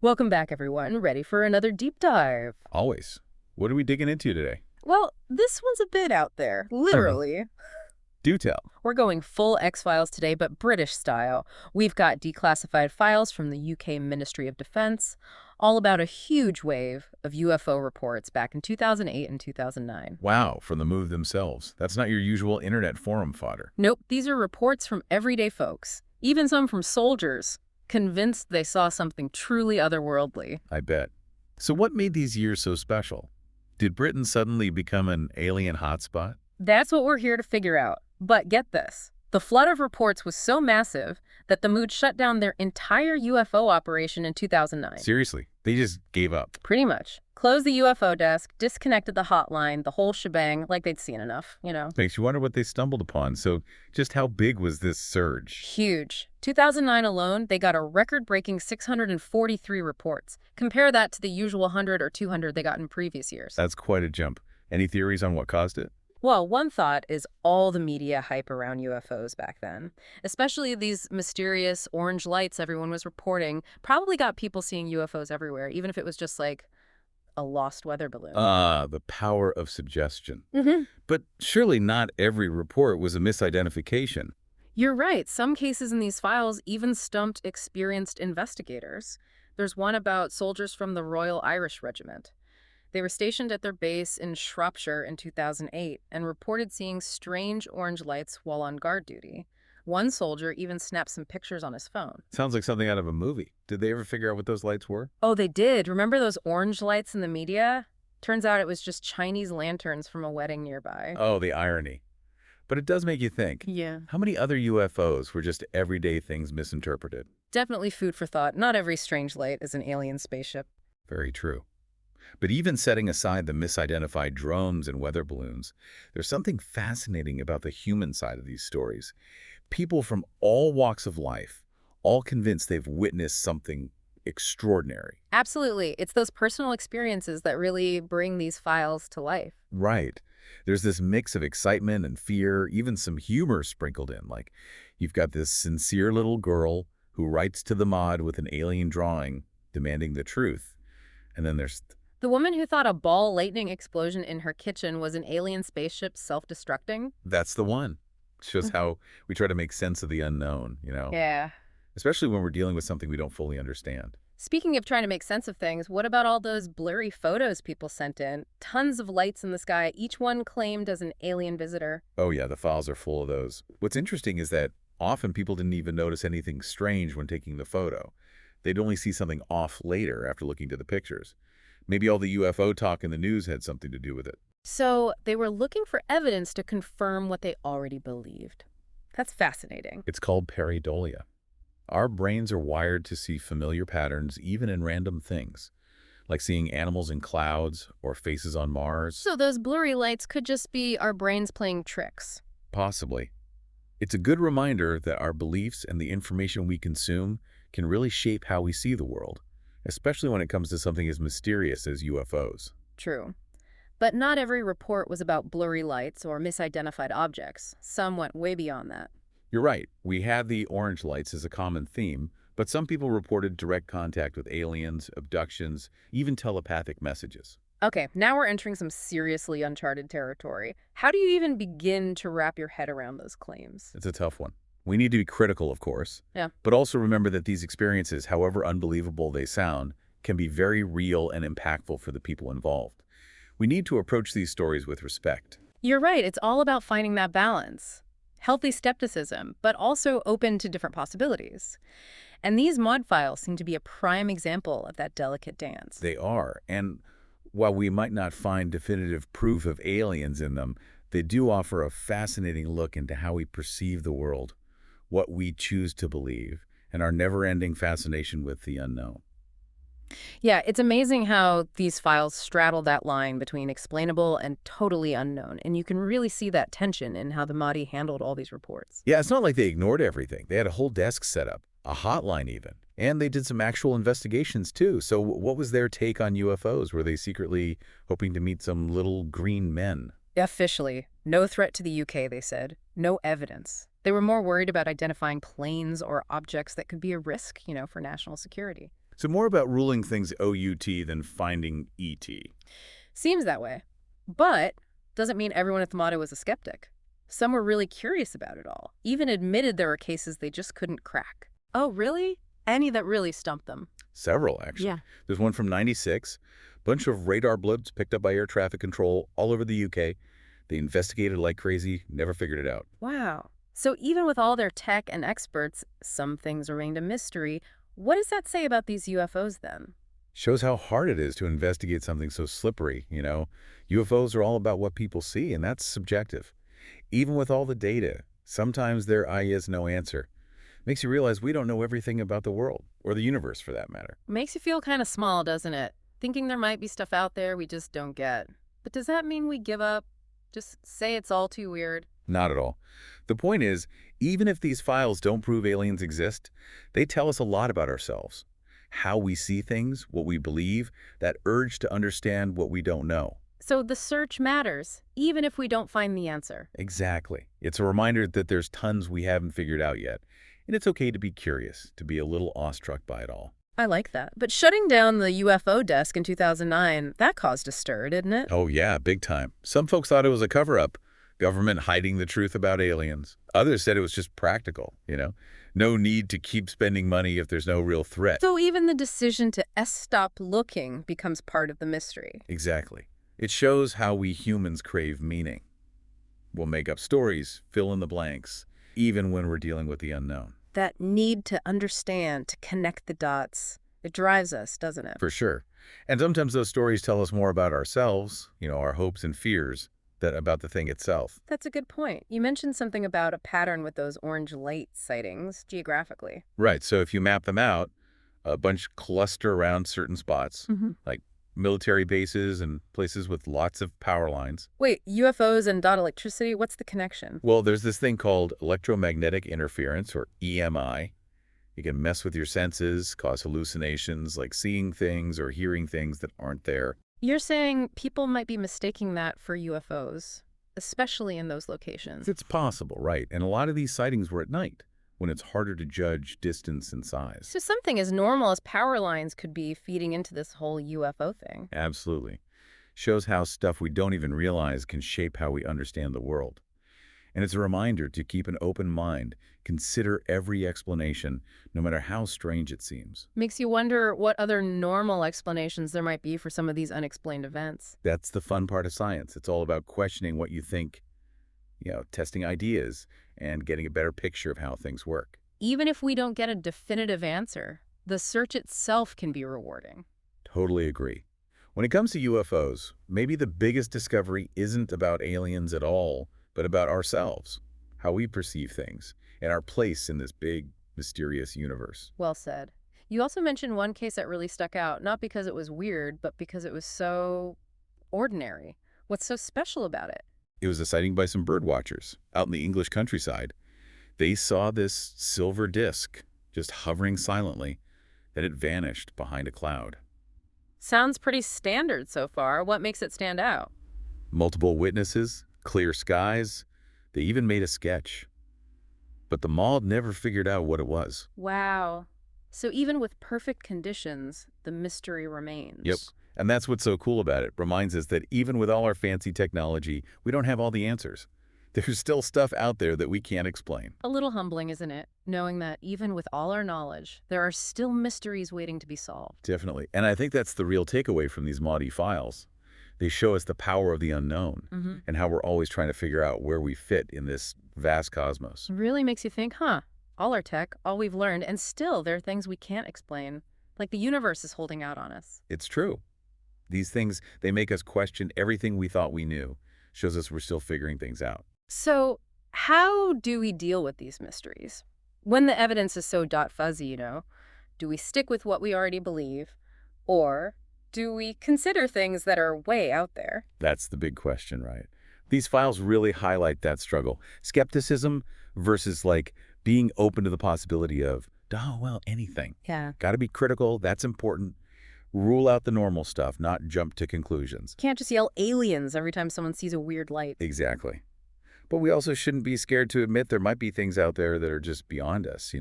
Welcome back, everyone. Ready for another deep dive? Always. What are we digging into today? Well, this one's a bit out there, Uh-huh. literally. Do tell. We're going full X-Files today, but British style. We've got declassified files from the UK Ministry of Defense, all about a huge wave of UFO reports back in 2008 and 2009. Wow, from the move themselves. That's not your usual internet forum fodder. Nope, these are reports from everyday folks, even some from soldiers, convinced they saw something truly otherworldly. I bet. So what made these years so special? Did Britain suddenly become an alien hotspot? That's what we're here to figure out. But get this. The flood of reports was so massive that the Mood shut down their entire UFO operation in 2009. Seriously, they just gave up. Pretty much. Closed the UFO desk, disconnected the hotline, the whole shebang, like they'd seen enough. Makes you wonder what they stumbled upon. So just how big was this surge? Huge. 2009 alone, they got a record-breaking 643 reports. Compare that to the usual 100 or 200 they got in previous years. That's quite a jump. Any theories on what caused it? Well, one thought is all the media hype around UFOs back then, especially these mysterious orange lights everyone was reporting, probably got people seeing UFOs everywhere, even if it was just like a lost weather balloon. The power of suggestion. hmm But surely not every report was a misidentification. You're right. Some cases in these files even stumped experienced investigators. There's one about soldiers from the Royal Irish Regiment. They were stationed at their base in Shropshire in 2008 and reported seeing strange orange lights while on guard duty. One soldier even snapped some pictures on his phone. Sounds like something out of a movie. Did they ever figure out what those lights were? Oh, they did. Remember those orange lights in the media? Turns out it was just Chinese lanterns from a wedding nearby. Oh, the irony. But it does make you think. Yeah. How many other UFOs were just everyday things misinterpreted? Definitely food for thought. Not every strange light is an alien spaceship. Very true. But even setting aside the misidentified drones and weather balloons, there's something fascinating about the human side of these stories. People from all walks of life, all convinced they've witnessed something extraordinary. Absolutely. It's those personal experiences that really bring these files to life. Right. There's this mix of excitement and fear, even some humor sprinkled in. Like, you've got this sincere little girl who writes to the mod with an alien drawing, demanding the truth. And then there's, The woman who thought a ball lightning explosion in her kitchen was an alien spaceship self-destructing? that's the one. Shows how we try to make sense of the unknown, Yeah. especially when we're dealing with something we don't fully understand. Speaking of trying to make sense of things, what about all those blurry photos people sent in? Tons of lights in the sky, each one claimed as an alien visitor. Oh yeah, the files are full of those. What's interesting is that often people didn't even notice anything strange when taking the photo. They'd only see something off later after looking to the pictures. Maybe all the UFO talk in the news had something to do with it. So they were looking for evidence to confirm what they already believed. That's fascinating. It's called pareidolia. Our brains are wired to see familiar patterns even in random things, like seeing animals in clouds or faces on Mars. So those blurry lights could just be our brains playing tricks. Possibly. It's a good reminder that our beliefs and the information we consume can really shape how we see the world, especially when it comes to something as mysterious as UFOs. True. But not every report was about blurry lights or misidentified objects. Some went way beyond that. You're right, we had the orange lights as a common theme, but some people reported direct contact with aliens, abductions, even telepathic messages. Okay, now we're entering some seriously uncharted territory. How do you even begin to wrap your head around those claims? It's a tough one. We need to be critical, of course, Yeah. but also remember that these experiences, however unbelievable they sound, can be very real and impactful for the people involved. We need to approach these stories with respect. You're right, it's all about finding that balance. Healthy skepticism, but also open to different possibilities. And these mod files seem to be a prime example of that delicate dance. They are, and while we might not find definitive proof of aliens in them, they do offer a fascinating look into how we perceive the world, what we choose to believe, and our never-ending fascination with the unknown. Yeah, it's amazing how these files straddle that line between explainable and totally unknown, and you can really see that tension in how the Mahdi handled all these reports. Yeah, it's not like they ignored everything. They had a whole desk set up, a hotline even, and they did some actual investigations too. So what was their take on UFOs? Were they secretly hoping to meet some little green men? Officially, no threat to the UK, they said. No evidence. They were more worried about identifying planes or objects that could be a risk, for national security. So more about ruling things OUT than finding ET. Seems that way. But doesn't mean everyone at the Motto was a skeptic. Some were really curious about it all, even admitted there were cases they just couldn't crack. Oh, really? Any that really stumped them. Several, actually. Yeah. There's one from '96. Bunch of radar blips picked up by air traffic control all over the UK. They investigated like crazy, never figured it out. Wow. So even with all their tech and experts, some things remained a mystery. What does that say about these UFOs then? Shows how hard it is to investigate something so slippery, UFOs are all about what people see, and that's subjective. Even with all the data, sometimes there is no answer. Makes you realize we don't know everything about the world, or the universe for that matter. Makes you feel kind of small, doesn't it? Thinking there might be stuff out there we just don't get. But does that mean we give up? Just say it's all too weird? Not at all. The point is, even if these files don't prove aliens exist, they tell us a lot about ourselves. How we see things, what we believe, that urge to understand what we don't know. So the search matters, even if we don't find the answer. Exactly. It's a reminder that there's tons we haven't figured out yet. And it's okay to be curious, to be a little awestruck by it all. I like that. But shutting down the UFO desk in 2009, that caused a stir, didn't it? Oh yeah, big time. Some folks thought it was a cover-up. Government hiding the truth about aliens. Others said it was just practical. No need to keep spending money if there's no real threat. So even the decision to stop looking becomes part of the mystery. Exactly. It shows how we humans crave meaning. We'll make up stories, fill in the blanks, even when we're dealing with the unknown. That need to understand, to connect the dots, it drives us, doesn't it? For sure. And sometimes those stories tell us more about ourselves, our hopes and fears, than about the thing itself. That's a good point. You mentioned something about a pattern with those orange light sightings geographically. Right, so if you map them out, a bunch cluster around certain spots, like military bases and places with lots of power lines. Wait, UFOs and dot electricity, what's the connection? Well, there's this thing called electromagnetic interference, or EMI. It can mess with your senses, cause hallucinations, like seeing things or hearing things that aren't there. You're saying people might be mistaking that for UFOs, especially in those locations. It's possible, right? And a lot of these sightings were at night, when it's harder to judge distance and size. So something as normal as power lines could be feeding into this whole UFO thing. Absolutely. Shows how stuff we don't even realize can shape how we understand the world. And it's a reminder to keep an open mind, consider every explanation, no matter how strange it seems. Makes you wonder what other normal explanations there might be for some of these unexplained events. That's the fun part of science. It's all about questioning what you think, testing ideas, and getting a better picture of how things work. Even if we don't get a definitive answer, the search itself can be rewarding. Totally agree. When it comes to UFOs, maybe the biggest discovery isn't about aliens at all, but about ourselves, how we perceive things, and our place in this big, mysterious universe. Well said. You also mentioned one case that really stuck out, not because it was weird, but because it was so ordinary. What's so special about it? It was a sighting by some bird watchers out in the English countryside. They saw this silver disc just hovering silently, then it vanished behind a cloud. Sounds pretty standard so far. What makes it stand out? Multiple witnesses, clear skies, they even made a sketch. But the mall never figured out what it was. Wow. So even with perfect conditions, the mystery remains. Yep. And that's what's so cool about it. Reminds us that even with all our fancy technology, we don't have all the answers. There's still stuff out there that we can't explain. A little humbling, isn't it? Knowing that even with all our knowledge, there are still mysteries waiting to be solved. Definitely. And I think that's the real takeaway from these Mahdi files. They show us the power of the unknown and how we're always trying to figure out where we fit in this vast cosmos. It really makes you think, all our tech, all we've learned, and still there are things we can't explain. Like the universe is holding out on us. It's true. These things, they make us question everything we thought we knew. Shows us we're still figuring things out. So how do we deal with these mysteries? When the evidence is so fuzzy, do we stick with what we already believe? Or do we consider things that are way out there? That's the big question, right? These files really highlight that struggle. Skepticism versus being open to the possibility of, anything. Yeah. Got to be critical. That's important. Rule out the normal stuff, not jump to conclusions. Can't just yell aliens every time someone sees a weird light. Exactly. But we also shouldn't be scared to admit there might be things out there that are just beyond us,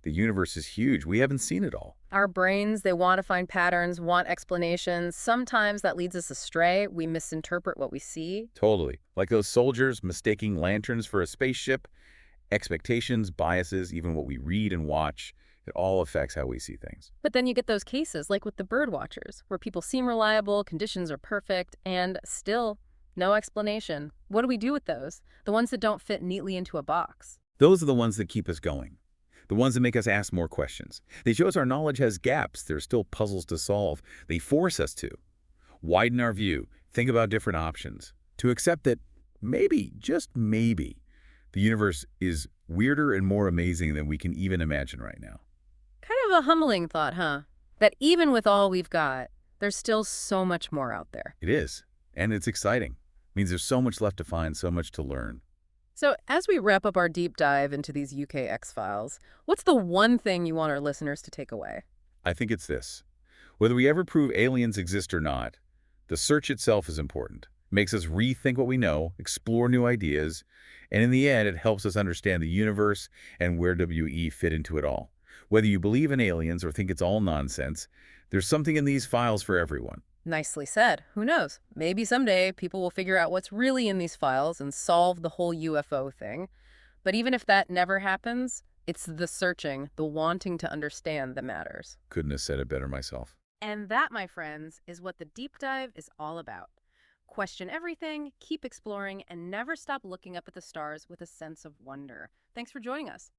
The universe is huge. We haven't seen it all. Our brains, they want to find patterns, want explanations. Sometimes that leads us astray. We misinterpret what we see. Totally. Like those soldiers mistaking lanterns for a spaceship. Expectations, biases, even what we read and watch, it all affects how we see things. But then you get those cases, like with the bird watchers, where people seem reliable, conditions are perfect, and still no explanation. What do we do with those? The ones that don't fit neatly into a box. Those are the ones that keep us going. The ones that make us ask more questions. They show us our knowledge has gaps. There's still puzzles to solve. They force us to widen our view, think about different options, to accept that maybe, just maybe, the universe is weirder and more amazing than we can even imagine right now. Kind of a humbling thought, huh? That even with all we've got, there's still so much more out there. It is. And it's exciting. It means there's so much left to find, so much to learn. So, as we wrap up our deep dive into these UK X-Files, what's the one thing you want our listeners to take away? I think it's this. Whether we ever prove aliens exist or not, the search itself is important. It makes us rethink what we know, explore new ideas, and in the end, it helps us understand the universe and where WE fit into it all. Whether you believe in aliens or think it's all nonsense, there's something in these files for everyone. Nicely said. Who knows? Maybe someday people will figure out what's really in these files and solve the whole UFO thing. But even if that never happens, it's the searching, the wanting to understand that matters. Couldn't have said it better myself. And that, my friends, is what the deep dive is all about. Question everything, keep exploring, and never stop looking up at the stars with a sense of wonder. Thanks for joining us.